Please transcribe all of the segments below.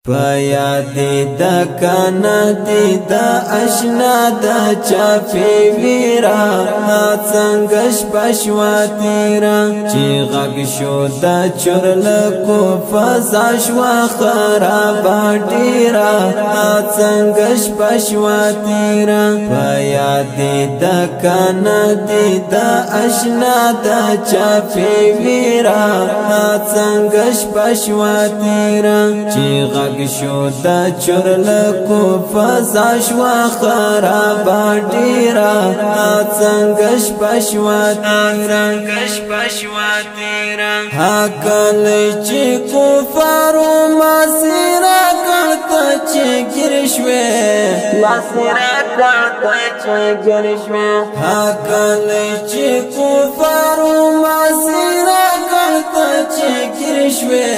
پایا دی دا کانا دی دا اشنا دا چافی ویرا څنګه پشوا تیرا چې غږ شو دا چرلکو فضا شوا خراب ډیرا څنګه پشوا تیرا پایا دی دا کانا دی دا اشنا دا چافی ویرا څنګه پشوا تیرا چې غږ شو دا چرلکو فضا شوا خراب ډیرا څنګه پشوا تیرا حقل چې کفارو مسیرا کړه چې ګرشوي مسیرا کړه چې ګرشوي حقل چې کفارو مسیرا کړه چې ګرشوي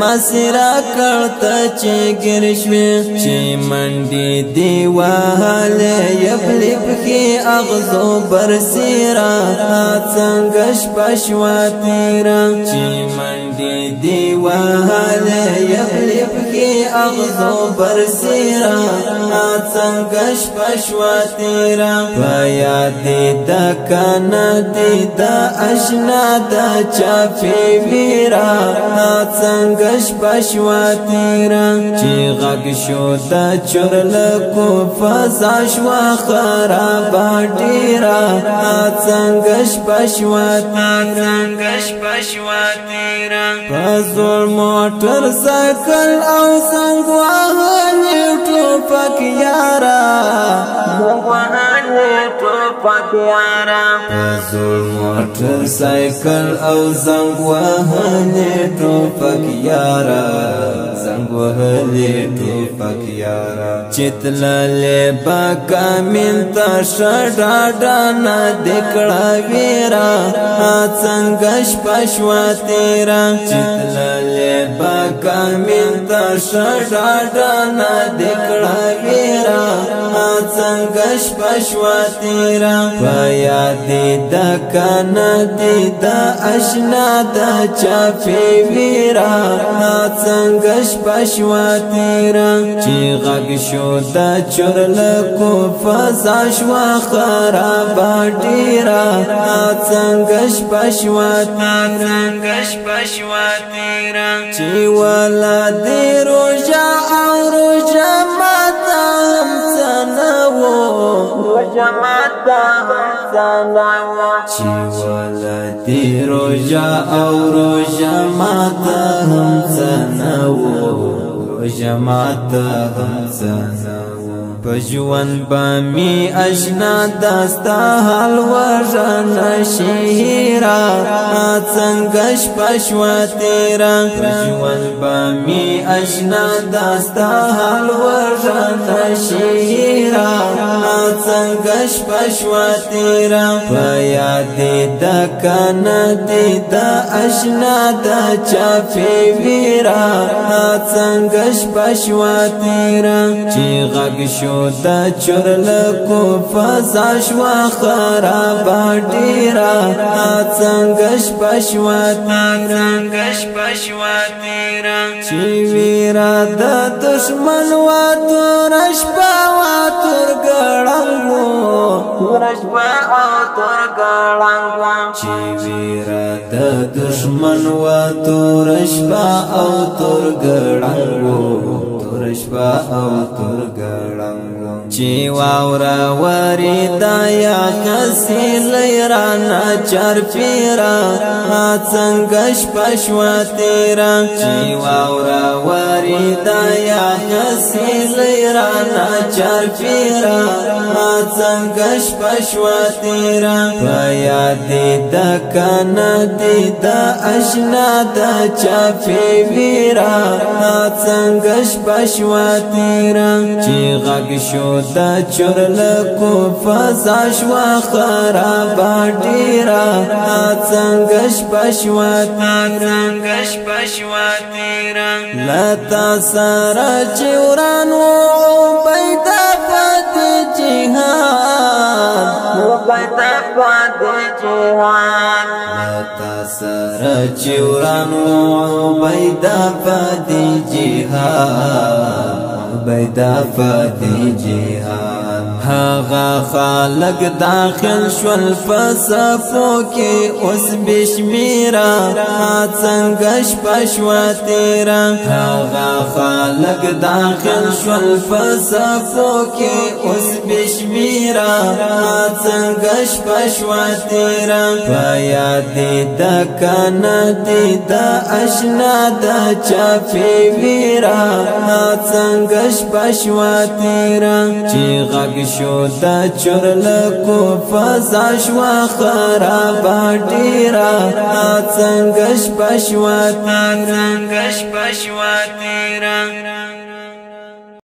مسیرا کړه چې ګرشوي چې منډي دی واله یبلب کې اغزو برسیرا څنګه پشوا تیرا چې منډي دی واله یبلب کې اغزو برسیرا څنګه پشوا تیرا پایا دی دا کانا دی دا اشنا دا چافی ویرا څنګه پشوا تیرا چې غږ شو دا چرلکو فضا شوا خراب ډیرا څنګه پشوا تیرا پزور موټر سایکل او څنګه وهلې ټوپک یارا پزور موټر سایکل او څنګه وهلې ټوپک یارا څنګه وهلې ټوپک یارا چتللې با کامل تا شډاډا نه دکړه ویرا څنګه پشوا تیرا چتللې با کامل تا شډاډا نه دکړه ویرا څنګه پشوا تیرا پایا دی دا کانا دی دا اشنا دا چافی ویرا څنګه پشوا تیرا چې غږ شو دا چرلکو فضا شوا خراب ډیرا څنګه پشوا تیرا چې والا دی روجا او روجا ماتا هم څنو روجا ماتا هم څنو چې والا دی روجا او روجا ماتا هم څنو جماعت همسنا پجوان بامی اشنا داستا حال ورن شیرا څنګه پشوا تیرا پجوان بامی اشنا داستا حال ورن شیرا څنګه پشوا تیرا پایا دی دا کانا دی دا اشنا دا چافی ویرا څنګه پشوا تیرا چې غږ شو دا چرلکو فضا شوا خراب ډیرا څنګه پشوا تیرا چې ویرا د دشمن وا تورش پاوا تور ګړنګو تورش پاوا تور ګړنګو چې ویرا د دشمن وا تورش پاوا تور ګړنګو تورشپا او تور ګړنګو چې واورا وری دایا کسي لیرانا چر پیرا څنګه پشوا تیرا چې واورا وری دایا کسي لیرانا چر پیرا څنګه پشوا تیرا پایا دی دا کانا دی دا اشنا دا چافی ویرا څنګه پشوا تیرا چې غږ شو دا چرلکو فضا شوا خراب ډیرا څنګه پشوا تیرا لتا سره چورانو پیدا پات جهان پیدا پاتې جهان تا سره چورانو پیدا پاتې جهان پیدا پاتې جهان هغه خلق داخل شول فصفو کې اوس بشمیرا څنګه شپشوا تیرا هغه خلق داخل شول فصفو کې اوس بشمیرا څنګه شپشوا تیرا پیا دې د کنا دې د آشنا د چافي ویرا څنګه شپشوا تیرا چې غږ شو د چرلکو فضا شوا خراب ډیرا څنګه شپشوا تیرا